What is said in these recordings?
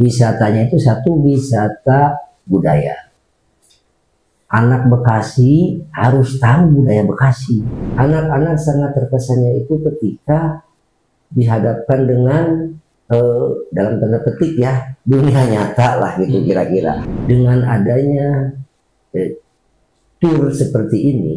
wisatanya itu satu wisata budaya. Anak Bekasi harus tahu budaya Bekasi. Anak-anak sangat terkesannya itu ketika dihadapkan dengan dalam tanda petik ya dunia nyata lah gitu kira-kira. Dengan adanya tur seperti ini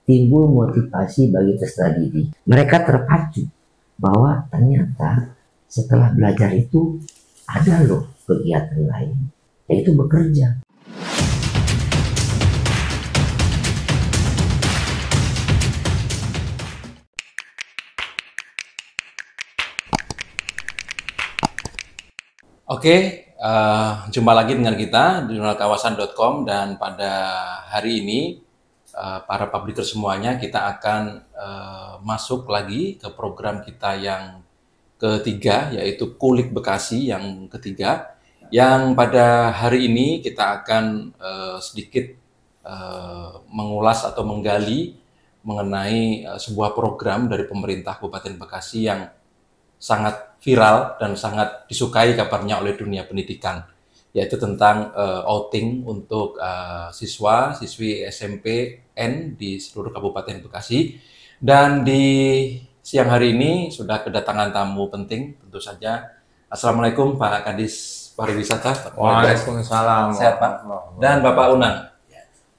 timbul motivasi bagi peserta didik. Mereka terpacu bahwa ternyata setelah belajar itu ada loh kegiatan lain, yaitu bekerja. Oke, jumpa lagi dengan kita di jurnalkawasan.com, dan pada hari ini para publiker semuanya kita akan masuk lagi ke program kita yang ketiga, yaitu Kulik Bekasi yang ketiga, yang pada hari ini kita akan sedikit mengulas atau menggali mengenai sebuah program dari pemerintah Kabupaten Bekasi yang sangat viral dan sangat disukai kabarnya oleh dunia pendidikan, yaitu tentang outing untuk siswa-siswi SMPN di seluruh Kabupaten Bekasi. Dan di siang hari ini sudah kedatangan tamu penting tentu saja. Assalamualaikum Pak Kadis Pariwisata. Waalaikumsalam. Sehat Pak. Dan Bapak Unang.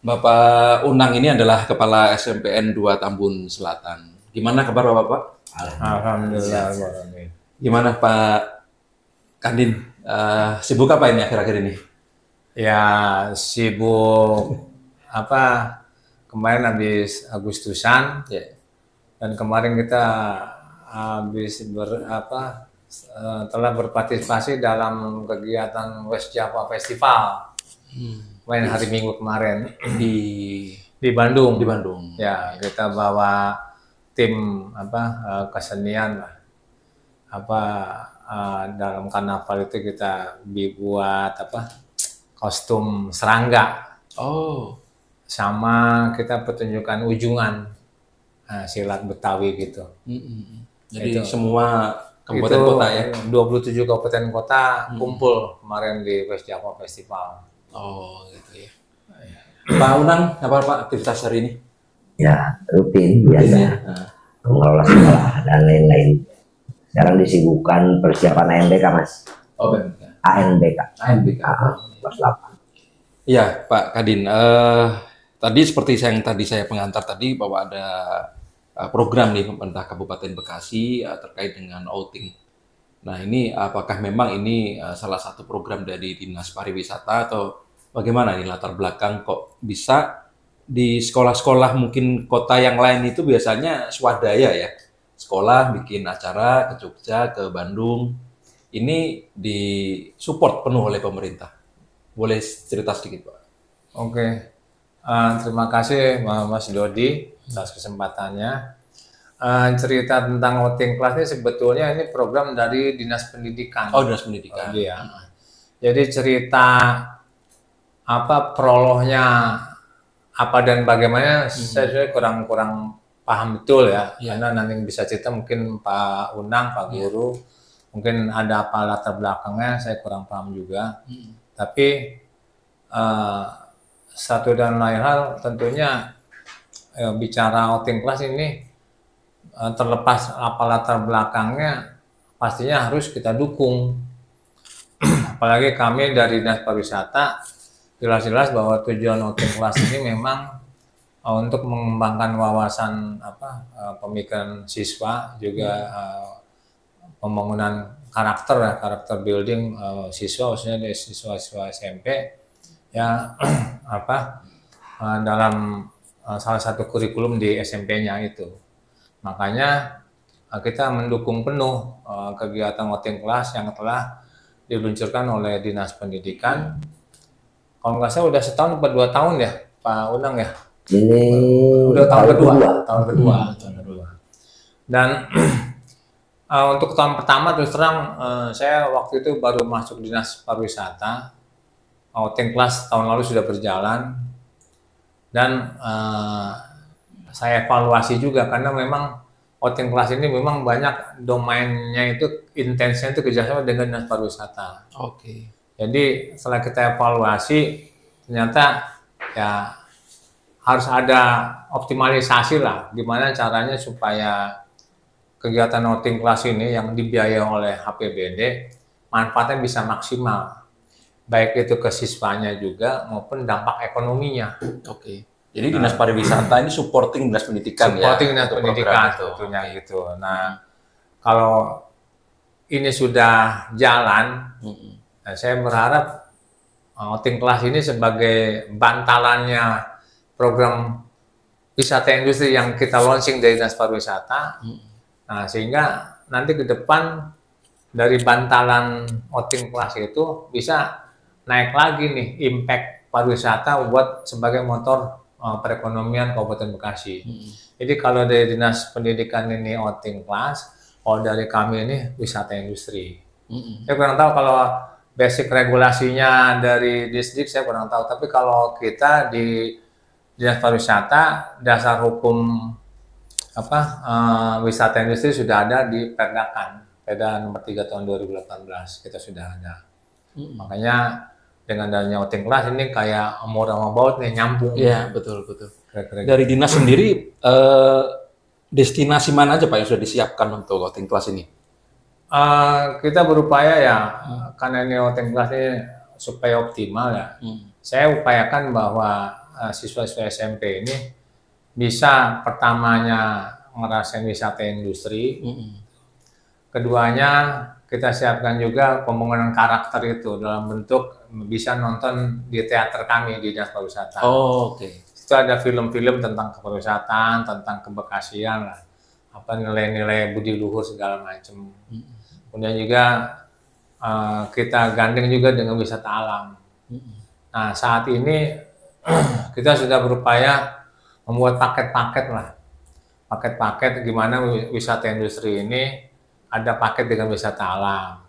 Bapak Unang ini adalah Kepala SMPN 2 Tambun Selatan. Gimana kabar Bapak? Alhamdulillah. Gimana Pak Kadin? Sibuk apa ini akhir-akhir ini? Ya sibuk apa? Kemarin habis Agustusan, dan kemarin kita habis telah berpartisipasi dalam kegiatan West Java Festival. Kemarin hari Minggu kemarin di Bandung. Di Bandung. Ya, kita bawa tim kesenian lah. Dalam karnaval itu kita buat kostum serangga. Oh. Sama kita pertunjukan ujungan silat Betawi gitu. Jadi itu, semua kabupaten kota ya? 27 kabupaten kota kumpul kemarin di West Java Festival. Oh gitu ya. Pak Unang, apa Pak aktivitas hari ini? Ya rutin biasa ya. Mengelola sekolah dan lain-lain. Sekarang disibukkan persiapan ANBK Mas. Oh BMK. ANBK. Kelas 8. Iya Pak Kadin. Tadi seperti yang tadi saya pengantar tadi bahwa ada program nih pemerintah Kabupaten Bekasi terkait dengan outing. Nah ini apakah memang ini salah satu program dari Dinas Pariwisata atau bagaimana nih latar belakang kok bisa di sekolah-sekolah mungkin kota yang lain itu biasanya swadaya ya? Sekolah bikin acara ke Jogja, ke Bandung, ini disupport penuh oleh pemerintah. Boleh cerita sedikit Pak? Oke. Terima kasih Mas Dodi atas kesempatannya. Cerita tentang outing kelas ini sebetulnya ini program dari Dinas Pendidikan. Oh, Dinas Pendidikan. Iya. Jadi cerita prolognya apa dan bagaimana saya kurang paham betul ya. Karena nanti bisa cerita mungkin Pak Unang, Pak Guru, mungkin ada apa latar belakangnya saya kurang paham juga. Tapi satu dan lain hal tentunya bicara outing kelas ini terlepas apa latar belakangnya pastinya harus kita dukung. Apalagi kami dari Dinas Pariwisata jelas-jelas bahwa tujuan outing kelas ini memang untuk mengembangkan wawasan pemikiran siswa, juga pembangunan karakter building siswa, khususnya dari siswa-siswa SMP ya dalam salah satu kurikulum di SMP-nya itu. Makanya kita mendukung penuh kegiatan outing kelas yang telah diluncurkan oleh Dinas Pendidikan. Kalau nggak salah udah setahun atau 2 tahun ya Pak Unang ya? Ini udah tahun kedua. Dan untuk tahun pertama terus terang saya waktu itu baru masuk Dinas Pariwisata. Outing kelas tahun lalu sudah berjalan, dan saya evaluasi juga karena memang outing class ini memang banyak domainnya itu intensnya itu kerjasama dengan dinas pariwisata. Oke. Jadi setelah kita evaluasi ternyata ya harus ada optimalisasi lah, gimana caranya supaya kegiatan outing class ini yang dibiayai oleh APBD manfaatnya bisa maksimal, baik itu ke siswanya juga maupun dampak ekonominya. Oke. Jadi dinas pariwisata ini supporting dinas pendidikan ya. Supporting dinas pendidikan tentunya gitu. Nah, kalau ini sudah jalan, nah, saya berharap outing class ini sebagai bantalannya program wisata industri yang kita launching dari dinas pariwisata. Nah, sehingga nanti ke depan dari bantalan outing class itu bisa naik lagi nih impact pariwisata buat sebagai motor perekonomian Kabupaten Bekasi. Jadi kalau dari dinas pendidikan ini outing class, kalau dari kami ini wisata industri. Saya kurang tahu kalau basic regulasinya dari Disdik, saya kurang tahu. Tapi kalau kita di dinas pariwisata, dasar hukum wisata industri sudah ada di Perda nomor 3 tahun 2018 kita sudah ada. Makanya dengan adanya outing class ini kayak more about nih, nyambung. Iya, betul. Dari dinas sendiri destinasi mana aja Pak yang sudah disiapkan untuk outing class ini? Kita berupaya ya, karena ini outing class ini supaya optimal ya. Saya upayakan bahwa siswa-siswa SMP ini bisa pertamanya ngerasain wisata industri, keduanya kita siapkan juga pembangunan karakter itu dalam bentuk bisa nonton di teater kami di dinas pariwisata. Oh, oke. Itu ada film-film tentang kepariwisataan, tentang kebekasian lah, apa nilai-nilai budi luhur segala macam. Kemudian juga kita gandeng juga dengan wisata alam. Nah, saat ini kita sudah berupaya membuat paket-paket lah, paket-paket gimana wisata industri ini ada paket dengan wisata alam,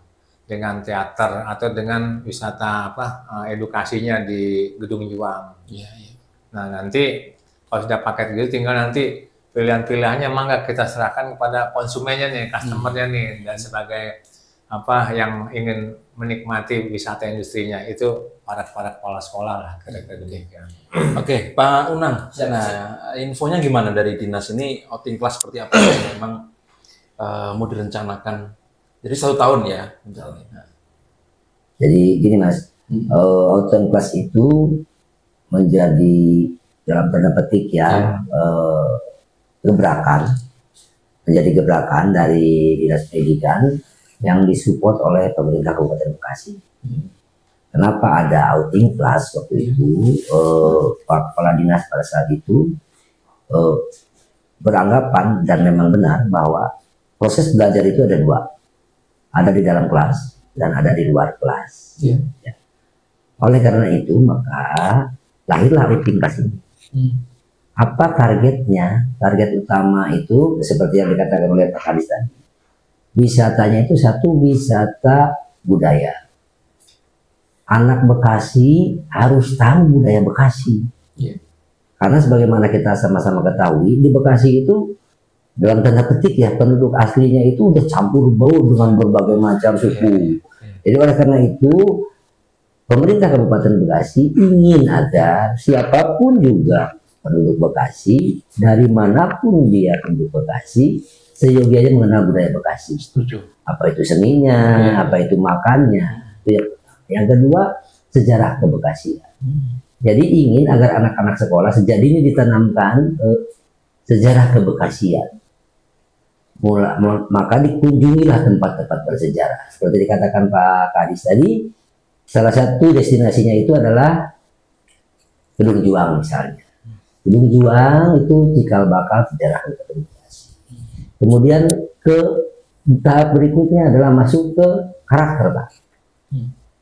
dengan teater atau dengan wisata edukasinya di Gedung Juang. Nah, nanti kalau sudah paket gitu tinggal nanti pilihan-pilihannya mangga kita serahkan kepada konsumennya nih, customernya nih, dan sebagai yang ingin menikmati wisata industrinya itu para kepala sekolah lah, kira-kira demikian. Oke, Pak Unang. Nah, infonya gimana dari dinas ini outing class seperti apa yang memang mau direncanakan? Jadi 1 tahun ya, misalnya. Jadi gini Mas, outing class itu menjadi dalam tanda petik ya menjadi gebrakan dari dinas pendidikan yang disupport oleh pemerintah Kabupaten Bekasi. Kenapa ada outing class waktu itu? Kepala dinas pada saat itu beranggapan dan memang benar bahwa proses belajar itu ada 2, ada di dalam kelas dan ada di luar kelas. Ya. Oleh karena itu maka lahirlah outing class ini. Apa targetnya? Target utama itu seperti yang dikatakan oleh Pak Kadis tadi. Wisatanya itu satu wisata budaya. Anak Bekasi harus tahu budaya Bekasi. Karena sebagaimana kita sama-sama ketahui, di Bekasi itu dalam tanda petik ya, penduduk aslinya itu udah campur baur dengan berbagai macam suku. Jadi oleh karena itu pemerintah Kabupaten Bekasi ingin agar siapapun juga penduduk Bekasi, dari manapun dia penduduk Bekasi, seyogianya mengenal budaya Bekasi. Setuju. Apa itu seninya, apa itu makannya. Itu yang kedua, sejarah kebekasian. Jadi ingin agar anak-anak sekolah sejak dini ditanamkan sejarah kebekasian. Maka dikunjungilah tempat-tempat bersejarah. Seperti dikatakan Pak Kadis tadi, salah satu destinasinya itu adalah Gedung Juang misalnya. Gedung Juang itu cikal bakal sejarah Bekasi. Kemudian ke tahap berikutnya adalah masuk ke karakter, Pak.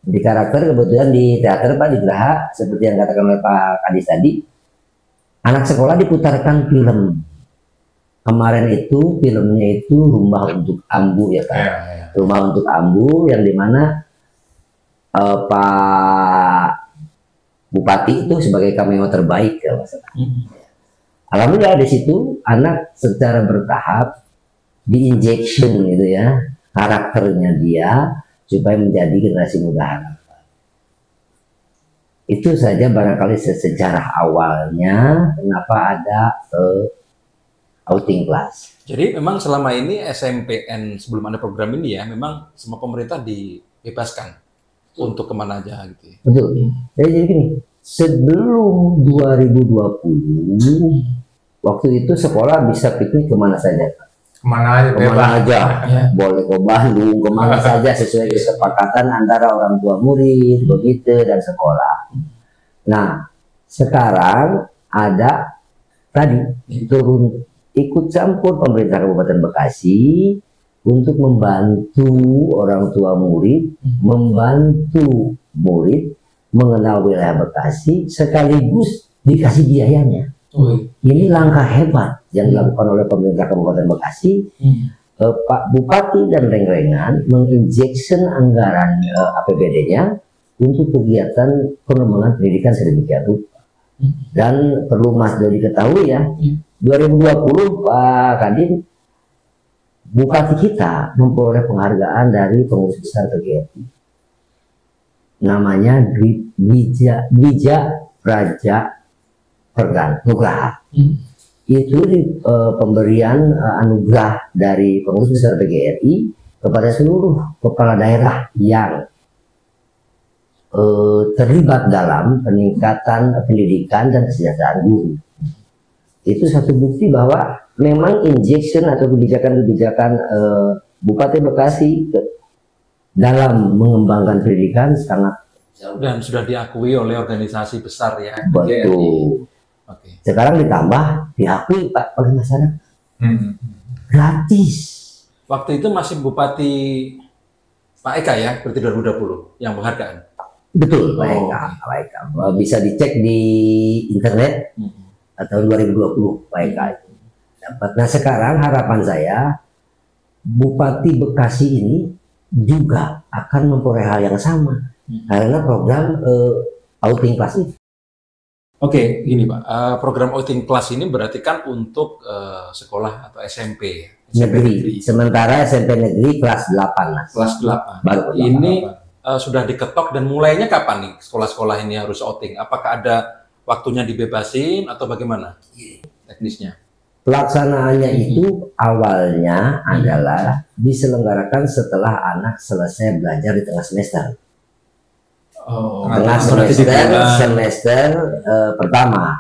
Di karakter kebetulan di teater Pak, di Geraha, seperti yang katakan oleh Pak Kadis tadi, anak sekolah diputarkan film. Kemarin itu filmnya itu Rumah untuk Ambu ya Pak. Rumah untuk Ambu yang dimana Pak Bupati itu sebagai cameo terbaik ya Mas. Alhamdulillah di situ anak secara bertahap di-injection gitu ya karakternya dia supaya menjadi generasi muda harapan. Itu saja barangkali sejarah awalnya kenapa ada outing class. Jadi memang selama ini SMPN sebelum ada program ini ya, memang semua pemerintah dibebaskan untuk kemana aja gitu. Betul. Jadi gini, sebelum 2020, waktu itu sekolah bisa piknik kemana saja. Kemana aja, boleh ke Bandung, kemana saja sesuai kesepakatan antara orang tua murid, begitu dan sekolah. Nah, sekarang ada tadi turun ikut campur pemerintah Kabupaten Bekasi untuk membantu orang tua murid, membantu murid mengenal wilayah Bekasi, sekaligus dikasih biayanya. Ini langkah hebat yang dilakukan oleh pemerintah Kabupaten Bekasi. Pak Bupati dan Rengrengan menginjection anggaran APBD-nya untuk kegiatan pengembangan pendidikan sedemikian rupa. Dan perlu Mas Dodi ketahui ya, 2020 Pak Kadin, Bupati kita memperoleh penghargaan dari pengurus besar PGRI. Namanya Dwija Praja Nugraha. Itu pemberian anugerah dari pengurus besar PGRI kepada seluruh kepala daerah yang terlibat dalam peningkatan pendidikan dan kesejahteraan guru. Itu satu bukti bahwa memang injection atau kebijakan-kebijakan Bupati Bekasi dalam mengembangkan pendidikan sangat dan sudah diakui oleh organisasi besar ya. Betul. Oke. Sekarang ditambah diakui Pak oleh masyarakat. Gratis. Waktu itu masih Bupati Pak Eka ya, berarti 2020 yang penghargaan. Betul, Pak Eka. Bisa dicek di internet tahun 2020 Pak Eka itu dapat. Nah sekarang harapan saya Bupati Bekasi ini juga akan memperoleh hal yang sama karena program outing class itu. Oke, gini Pak, program outing class ini berarti kan untuk sekolah atau SMP negeri. Sementara SMP negeri kelas 8 mas. Kelas 8. Baru ini sudah diketok dan mulainya kapan nih sekolah-sekolah ini harus outing? Apakah ada waktunya dibebasin atau bagaimana teknisnya? Pelaksanaannya itu awalnya adalah diselenggarakan setelah anak selesai belajar di tengah semester. Tengah semester pertama,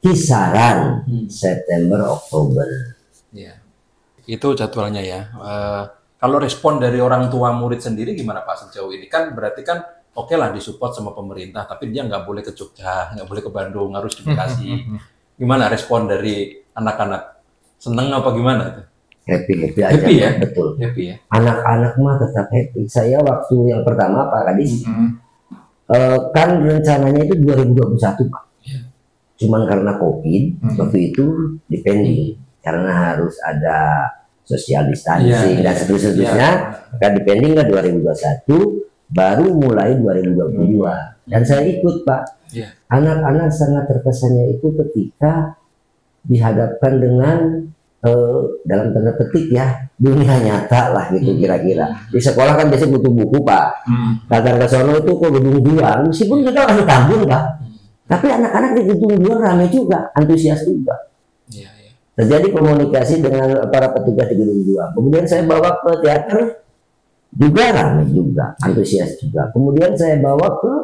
kisaran September Oktober. Ya, itu jadwalnya ya. Kalau respon dari orang tua murid sendiri gimana Pak sejauh ini? Kan berarti kan oke lah disupport sama pemerintah, tapi dia nggak boleh ke Jogja, nggak boleh ke Bandung, harus di Bekasi. Gimana respon dari anak-anak? Seneng apa gimana itu? Happy aja. Happy ya? Betul. Happy ya? Anak-anak mah tetap happy. Saya waktu yang pertama Pak Kadis, kan rencananya itu 2021 Pak. Cuman karena COVID, waktu itu dipending. Karena harus ada social distancing dan seterusnya. Maka dipending ke 2021, baru mulai 2022. Dan saya ikut Pak. Anak-anak sangat terkesannya itu ketika dihadapkan dengan dalam tanda petik ya dunia nyata lah gitu kira-kira. Di sekolah kan biasanya butuh buku Pak. Datang ke sono itu kok gedung 2, meskipun kita orang Tambun Pak. Tapi anak-anak di gedung 2 ramai juga, antusias juga. Terjadi komunikasi dengan para petugas di gedung 2. Kemudian saya bawa ke teater juga ramai juga, antusias juga. Kemudian saya bawa ke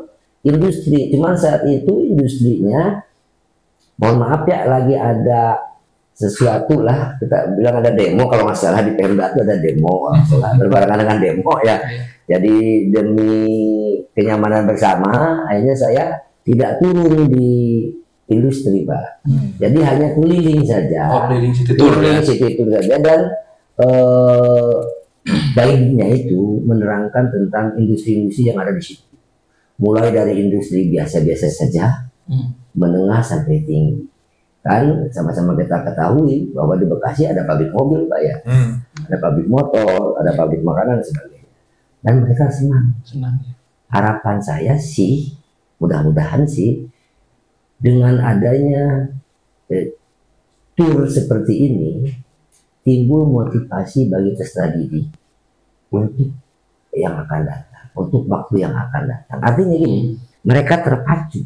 industri, cuman saat itu industrinya mohon maaf ya lagi ada sesuatu lah, kita bilang ada demo kalau nggak salah di Pemda itu ada demo, berbarengan dengan demo ya. Jadi demi kenyamanan bersama, akhirnya saya tidak turun di industri Pak. Jadi hanya keliling saja. Keliling city tour saja dan guide-nya itu menerangkan tentang industri-industri yang ada di situ. Mulai dari industri biasa-biasa saja, menengah sampai tinggi. Kan sama-sama kita ketahui bahwa di Bekasi ada pabrik mobil Pak ya, ada pabrik motor, ada pabrik makanan dan sebagainya. Dan mereka senang. Harapan saya sih, mudah-mudahan sih, dengan adanya tour seperti ini, timbul motivasi bagi peserta didik untuk yang akan datang, untuk waktu yang akan datang. Artinya gini, mereka terpacu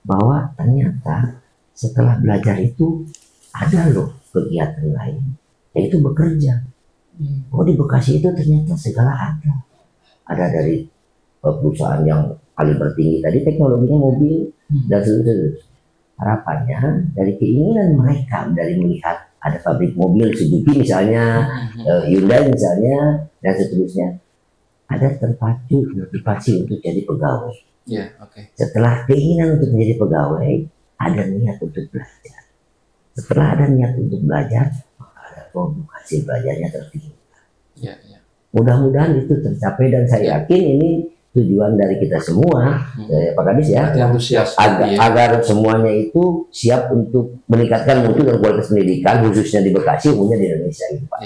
bahwa ternyata setelah belajar itu ada loh kegiatan lain, yaitu bekerja. Oh, di Bekasi itu ternyata segala ada. Ada dari perusahaan yang kaliber tinggi tadi, teknologinya mobil dan seterusnya. Harapannya dari keinginan mereka, dari melihat ada pabrik mobil Suzuki misalnya, Hyundai misalnya, dan seterusnya, ada terpacu motivasi untuk jadi pegawai. Setelah keinginan untuk menjadi pegawai, ada niat untuk belajar. Setelah ada niat untuk belajar, maka ada produk hasil belajarnya tertinggal. Mudah-mudahan itu tercapai, dan saya yakin ini tujuan dari kita semua, Pak Kadis ya, agar semuanya itu siap untuk meningkatkan mutu dan kualitas pendidikan, khususnya di Bekasi, umumnya di Indonesia ini, Pak.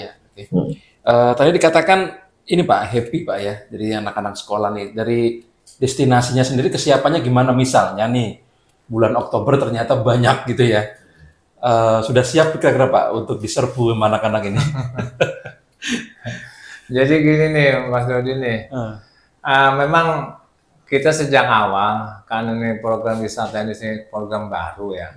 Tadi dikatakan ini Pak, happy Pak ya, dari anak-anak sekolah nih, dari destinasinya sendiri kesiapannya gimana? Misalnya nih, bulan Oktober ternyata banyak gitu ya, sudah siap kira-kira Pak untuk diserbu sama anak-anak ini? Jadi gini nih Mas Dodi nih, memang kita sejak awal, karena ini program wisata ini program baru ya,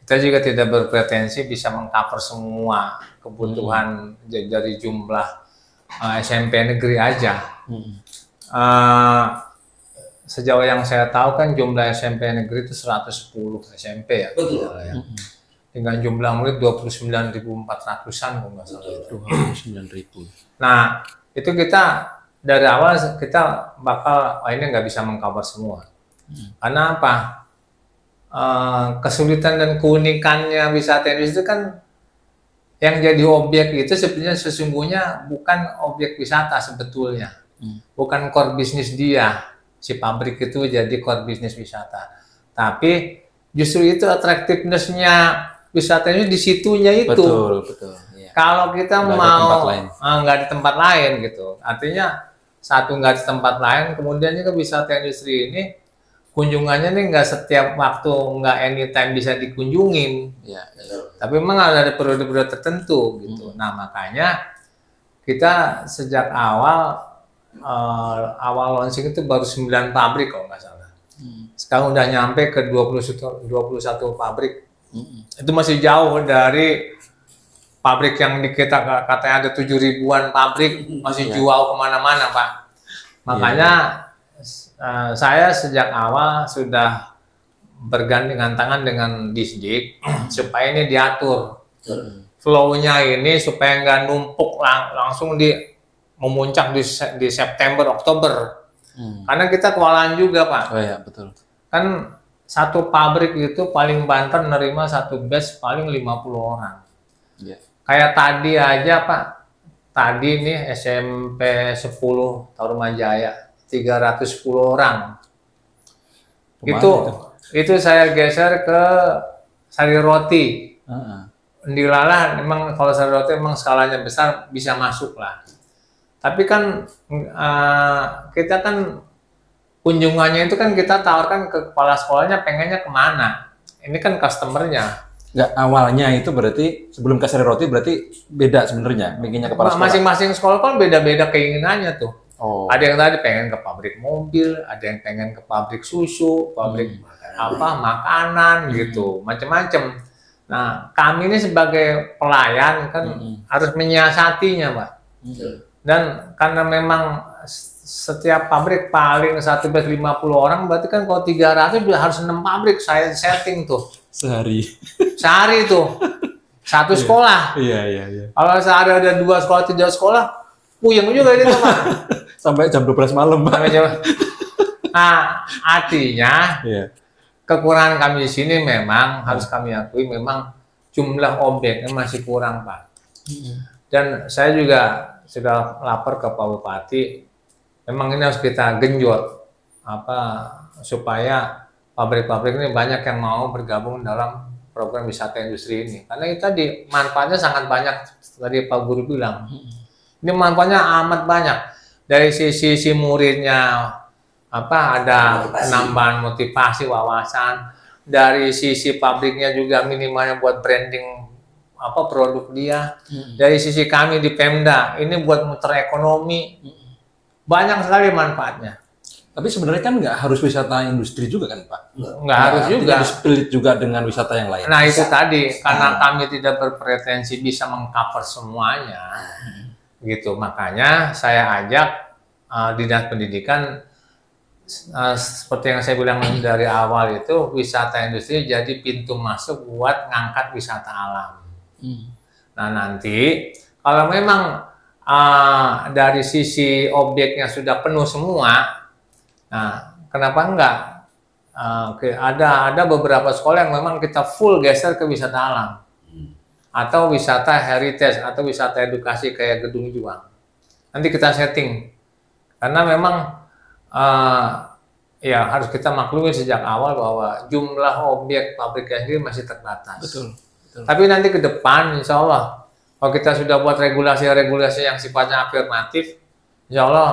kita juga tidak berpretensi bisa mengcover semua kebutuhan dari jumlah SMP negeri aja. Sejauh yang saya tahu kan jumlah SMP negeri itu 110 SMP ya. Betul. Ya. Dengan jumlah murid 29.400-an kalau nggak salah. 29.000. Nah, itu kita dari awal kita bakal ini nggak bisa mengcover semua. Karena apa? Kesulitan dan keunikannya wisata Indonesia itu kan yang jadi objek itu sebenarnya sesungguhnya bukan objek wisata sebetulnya. Bukan core bisnis dia. Si pabrik itu jadi core bisnis wisata. Tapi justru itu attractiveness-nya wisata ini di situnya itu. Betul. Ya. Kalau kita mau nggak di tempat lain gitu. Artinya satu nggak di tempat lain, kemudian juga wisata industri ini kunjungannya nih nggak setiap waktu, nggak anytime bisa dikunjungin. Ya. Tapi memang ada periode-periode tertentu gitu. Nah makanya kita sejak awal launching itu baru 9 pabrik kalau nggak salah. Sekarang udah nyampe ke 21 pabrik. Itu masih jauh dari pabrik yang kita katanya ada 7.000-an pabrik, masih jual kemana-mana Pak. Makanya saya sejak awal sudah bergandengan tangan dengan Disdik supaya ini diatur flow-nya ini supaya nggak numpuk langsung memuncak di September, Oktober. Karena kita kewalahan juga Pak. Oh ya, betul. Kan satu pabrik itu paling banter nerima satu batch paling 50 orang. Kayak tadi aja Pak, tadi nih SMP 10 Tarumajaya 310 orang. Itu saya geser ke Sari Roti. Dilala memang kalau Sari Roti memang skalanya besar bisa masuk lah. Tapi kan kita kan kunjungannya itu kan kita tawarkan ke kepala sekolahnya pengennya kemana. Ini kan customernya. Nggak, awalnya itu berarti sebelum ke Sari Roti berarti beda sebenarnya bikinnya kepala sekolah. Masing-masing sekolah kan beda-beda keinginannya tuh. Ada yang tadi pengen ke pabrik mobil, ada yang pengen ke pabrik susu, pabrik makanan gitu, macam-macam. Nah, kami ini sebagai pelayan kan harus menyiasatinya, Pak. Dan karena memang setiap pabrik paling 150 orang, berarti kan kalau 300 harus 6 pabrik saya setting tuh. Sehari tuh. Satu sekolah. Iya. Kalau sehari ada 2 sekolah, 3 sekolah, puyeng juga itu, Pak. Sampai jam 12 malam, Pak. Nah, artinya kekurangan kami di sini memang harus kami akui memang jumlah objeknya masih kurang, Pak. Dan saya juga sudah lapor ke Pak Bupati, memang ini harus kita genjot supaya pabrik-pabrik ini banyak yang mau bergabung dalam program wisata industri ini. Karena itu tadi manfaatnya sangat banyak, tadi Pak Guru bilang. Ini manfaatnya amat banyak. Dari sisi muridnya ada penambahan motivasi, wawasan. Dari sisi pabriknya juga minimalnya buat branding apa produk dia. Dari sisi kami di Pemda, ini buat muter ekonomi, banyak sekali manfaatnya. Tapi sebenarnya kan nggak harus wisata industri juga kan Pak? Nggak harus juga. Split juga dengan wisata yang lain. Nah itu tadi, karena kami tidak berpretensi bisa mengcover semuanya, gitu. Makanya saya ajak Dinas Pendidikan, seperti yang saya bilang dari awal itu, wisata industri jadi pintu masuk buat ngangkat wisata alam. Nah nanti kalau memang dari sisi objeknya sudah penuh semua, nah kenapa enggak? Ada beberapa sekolah yang memang kita full geser ke wisata alam, atau wisata heritage, atau wisata edukasi kayak Gedung Juang. Nanti kita setting, karena memang ya harus kita maklumi sejak awal bahwa jumlah objek pabrik sendiri masih terbatas. Betul. Tapi nanti ke depan, insya Allah, kalau kita sudah buat regulasi-regulasi yang sifatnya afirmatif, insya Allah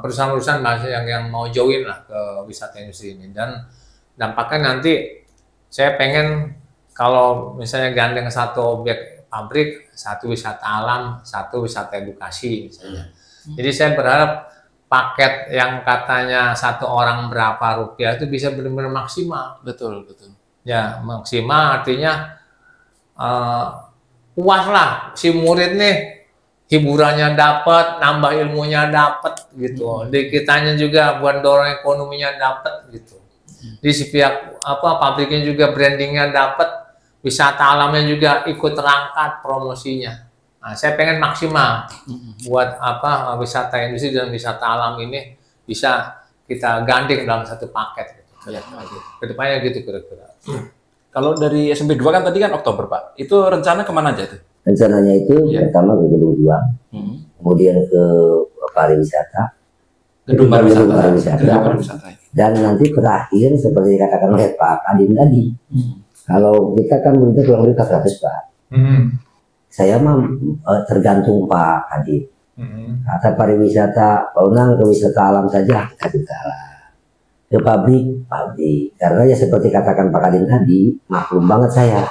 perusahaan-perusahaan masih yang mau join lah ke wisata industri ini. Dan dampaknya nanti saya pengen kalau misalnya gandeng satu objek pabrik, satu wisata alam, satu wisata edukasi misalnya. Jadi saya berharap paket yang katanya satu orang berapa rupiah itu bisa benar-benar maksimal. Betul. Ya, maksimal artinya puas lah si murid nih, hiburannya dapat, nambah ilmunya dapat gitu. Di kitanya juga buat dorong ekonominya dapat gitu. Di si pihak pabriknya juga brandingnya dapat, wisata alamnya juga ikut terangkat promosinya. Nah, saya pengen maksimal buat wisata industri dan wisata alam ini bisa kita gandeng dalam satu paket. Gitu. Kedepannya gitu kira-kira. Kalau dari SMP 2 kan tadi kan Oktober Pak, itu rencana kemana aja tuh? Rencananya itu pertama ke Gedung Juang, kemudian ke pariwisata, Gedung pariwisata, dan nanti terakhir seperti dikatakan oleh Pak Kadin tadi, kalau kita kan begitu kurang lebih 400 Pak. Saya mah tergantung Pak Kadin. Kata pariwisata, Unang ke wisata alam saja kita lah. Ke pabrik, karena ya seperti katakan Pak Kadin tadi, maklum banget saya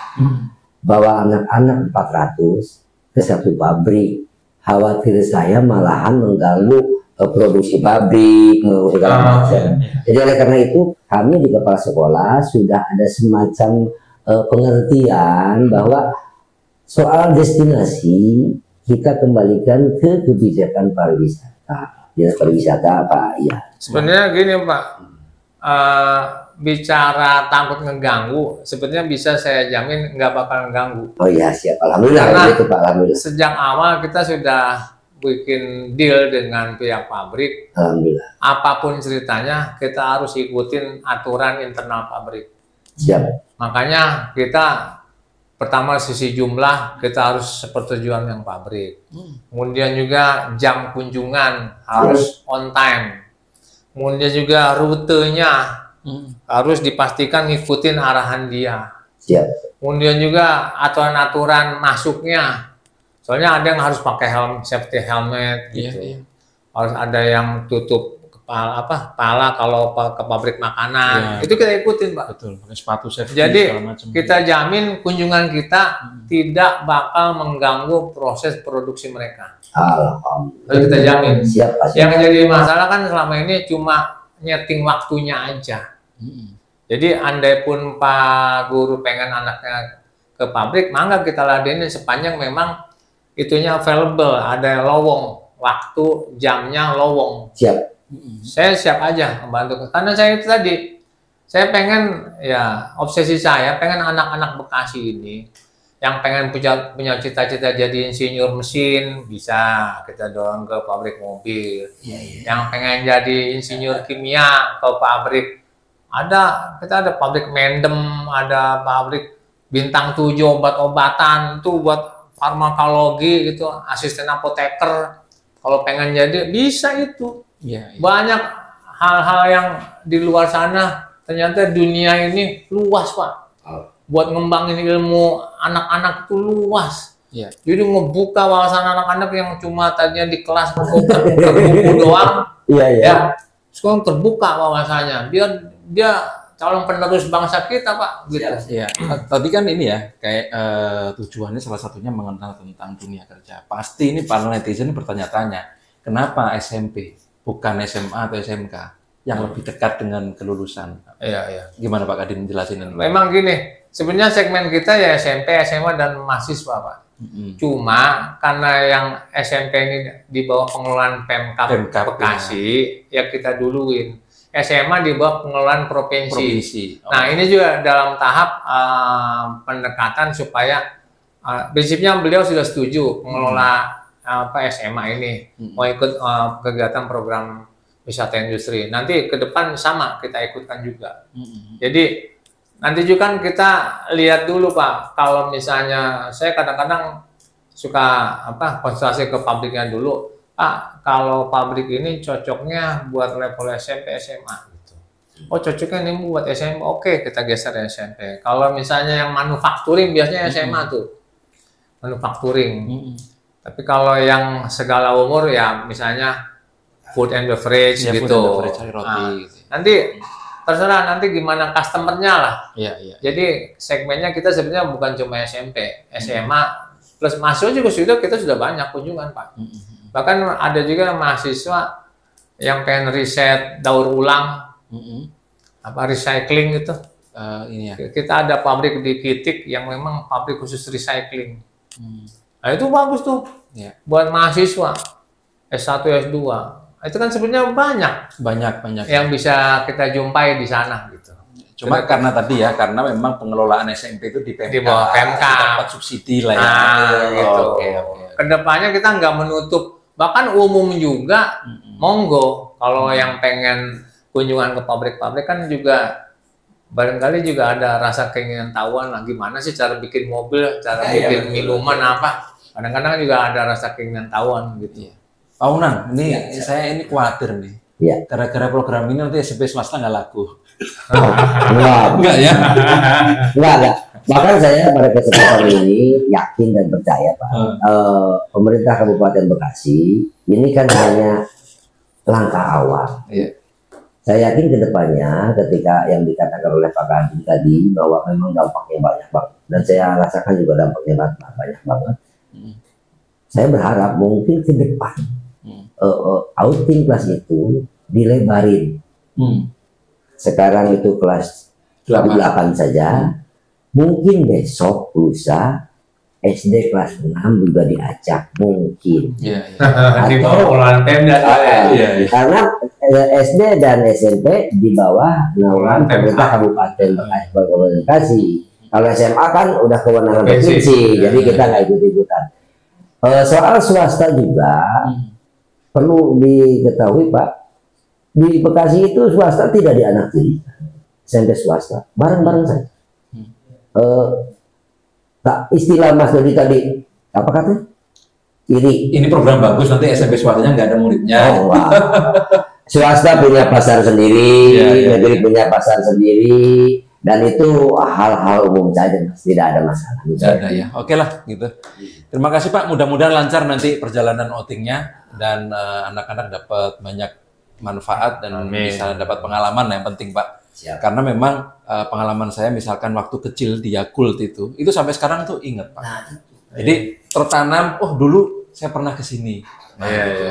bahwa anak-anak 400 ke satu pabrik, khawatir saya malahan mengganggu produksi pabrik, segala macam. Jadi oleh karena itu kami di kepala sekolah sudah ada semacam pengertian bahwa soal destinasi kita kembalikan ke kebijakan pariwisata. Dinas pariwisata Pak, ya. Sebenarnya gini Pak. Bicara takut ngeganggu, sebenarnya bisa saya jamin nggak bakal ngeganggu. Oh iya siap, alhamdulillah. Karena itu Pak, alhamdulillah. Sejak awal kita sudah bikin deal dengan pihak pabrik. Alhamdulillah. Apapun ceritanya kita harus ikutin aturan internal pabrik. Siap. Makanya kita pertama sisi jumlah kita harus sepertujuan yang pabrik. Kemudian juga jam kunjungan harus on time. Kemudian juga rutenya harus dipastikan ngikutin arahan dia. Siap. Kemudian juga aturan-aturan masuknya. Soalnya ada yang harus pakai safety helmet gitu. Harus ada yang tutup kepala kalau ke pabrik makanan. Itu kita ikutin, Pak. Betul, pakai sepatu safety. Jadi kita jamin kunjungan kita tidak bakal mengganggu proses produksi mereka. Alhamdulillah. Kita jamin. Siap, Pak. Yang jadi masalah kan selama ini cuma nyeting waktunya aja. Jadi andai pun Pak Guru pengen anaknya ke pabrik, mangga kita ladenin sepanjang memang itunya available, ada lowong, waktu jamnya lowong. Siap. Saya siap aja membantu. Karena saya itu tadi, saya pengen ya obsesi saya pengen anak-anak Bekasi ini yang pengen punya cita-cita jadi insinyur mesin bisa kita dorong ke pabrik mobil. Yang pengen jadi insinyur kimia ke pabrik kita ada pabrik Mendem, ada pabrik Bintang 7 obat-obatan itu buat farmakologi gitu, asisten apoteker. Kalau pengen jadi bisa itu. Banyak hal-hal yang di luar sana, ternyata dunia ini luas Pak. Buat ngembangin ilmu anak-anak itu luas. Jadi ngebuka wawasan anak-anak yang cuma tadinya di kelas buku doang. Sekarang terbuka wawasannya. Dia calon penerus bangsa kita, Pak. Gitu. Iya. Tadi kan ini ya, kayak tujuannya salah satunya mengenal tentang dunia kerja. Pasti ini para netizen bertanya-tanya, kenapa SMP, bukan SMA atau SMK yang lebih dekat dengan kelulusan? Iya. Gimana Pak Kadin jelasin ini? Memang gini, sebenarnya segmen kita ya SMP, SMA, dan mahasiswa, Pak. Cuma karena yang SMP ini di bawah pengelolaan Pemkab Bekasi, ya kita duluin. SMA di bawah pengelolaan provinsi. Nah, ini juga dalam tahap pendekatan supaya prinsipnya beliau sudah setuju mengelola SMA ini mau ikut kegiatan program wisata industri. Nanti ke depan sama kita ikutkan juga. Jadi nanti juga kan kita lihat dulu Pak. Kalau misalnya saya kadang-kadang suka konsultasi ke pabriknya dulu. Pak, kalau pabrik ini cocoknya buat level SMP, SMA gitu. Oh, cocoknya ini buat SMA. Oke, kita geser SMP. Kalau misalnya yang manufacturing biasanya SMA tuh. Manufacturing. Tapi kalau yang segala umur ya misalnya food and beverage ya, gitu. Food and beverage, roti. Nanti terserah nanti gimana customernya lah. Iya. Jadi segmennya kita sebenarnya bukan cuma SMP, SMA plus mahasiswa juga kita sudah banyak kunjungan Pak. Bahkan ada juga mahasiswa yang pengen riset daur ulang, recycling gitu. Ini ya. Kita ada pabrik di Kitik yang memang pabrik khusus recycling. Nah itu bagus tuh, buat mahasiswa S1, S2. Itu kan sebenarnya banyak yang bisa kita jumpai di sana gitu. Cuma karena tadi ya, karena memang pengelolaan SMP itu di Pemkab. Di bawah Pemkab. Dapat subsidi lah ya. Gitu. Oke. Kedepannya kita nggak menutup, bahkan umum juga, monggo. Kalau yang pengen kunjungan ke pabrik-pabrik kan juga, barangkali juga ada rasa keinginan tahuan lah, gimana sih cara bikin mobil, cara bikin minuman apa. Kadang-kadang juga ada rasa keinginan tahuan gitu. Pak Unang, ini saya ini khawatir nih. Gara-gara program ini nanti SMP swasta nggak laku. Enggak ya? Enggak. Bahkan saya pada kesempatan ini yakin dan percaya Pak, pemerintah Kabupaten Bekasi ini kan hanya langkah awal. Saya yakin kedepannya ketika yang dikatakan oleh Pak Kadin tadi bahwa memang dampaknya banyak banget, dan saya rasakan juga dampaknya banyak banget. Saya berharap mungkin ke depan outing kelas itu dilebarin. Sekarang itu kelas 8 saja. Mungkin besok lusa SD kelas 6 juga diajak mungkin. Karena SD dan SMP di bawah naungan pemerintah Kabupaten Bekasi. Kalau SMA kan udah kewenangan provinsi, jadi kita nggak ikut-ikutan. Soal swasta juga perlu diketahui Pak, di Bekasi itu swasta tidak dianaktiri, SMP swasta bareng-bareng saja. Istilah Mas Dodi tadi apa katanya? Ini program bagus, nanti SMP swastanya nggak ada muridnya. Swasta punya pasar sendiri, negeri punya pasar sendiri, dan itu hal-hal umum saja, tidak ada masalah. Tidak ada ya, oke lah gitu. Terima kasih Pak, mudah-mudahan lancar nanti perjalanan outingnya dan anak-anak dapat banyak manfaat dan bisa dapat pengalaman yang penting Pak. Karena memang pengalaman saya misalkan waktu kecil di Yakult itu sampai sekarang tuh ingat Pak. Jadi tertanam, dulu saya pernah ke sini. Gitu.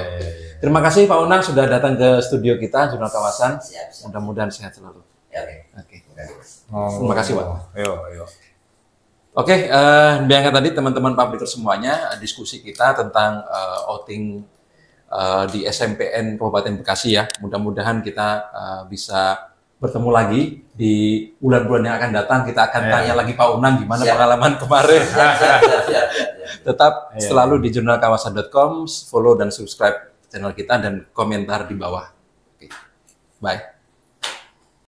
Terima kasih Pak Unang sudah datang ke studio kita Jurnal Kawasan. Mudah-mudahan sehat selalu. Terima kasih Pak. Oke, biarkan tadi teman-teman publiker semuanya diskusi kita tentang outing di SMPN Kabupaten Bekasi ya. Mudah-mudahan kita bisa bertemu lagi di bulan-bulan yang akan datang. Kita akan tanya lagi Pak Unang gimana pengalaman kemarin. Tetap selalu di jurnalkawasan.com, follow dan subscribe channel kita dan komentar di bawah. Oke. Bye.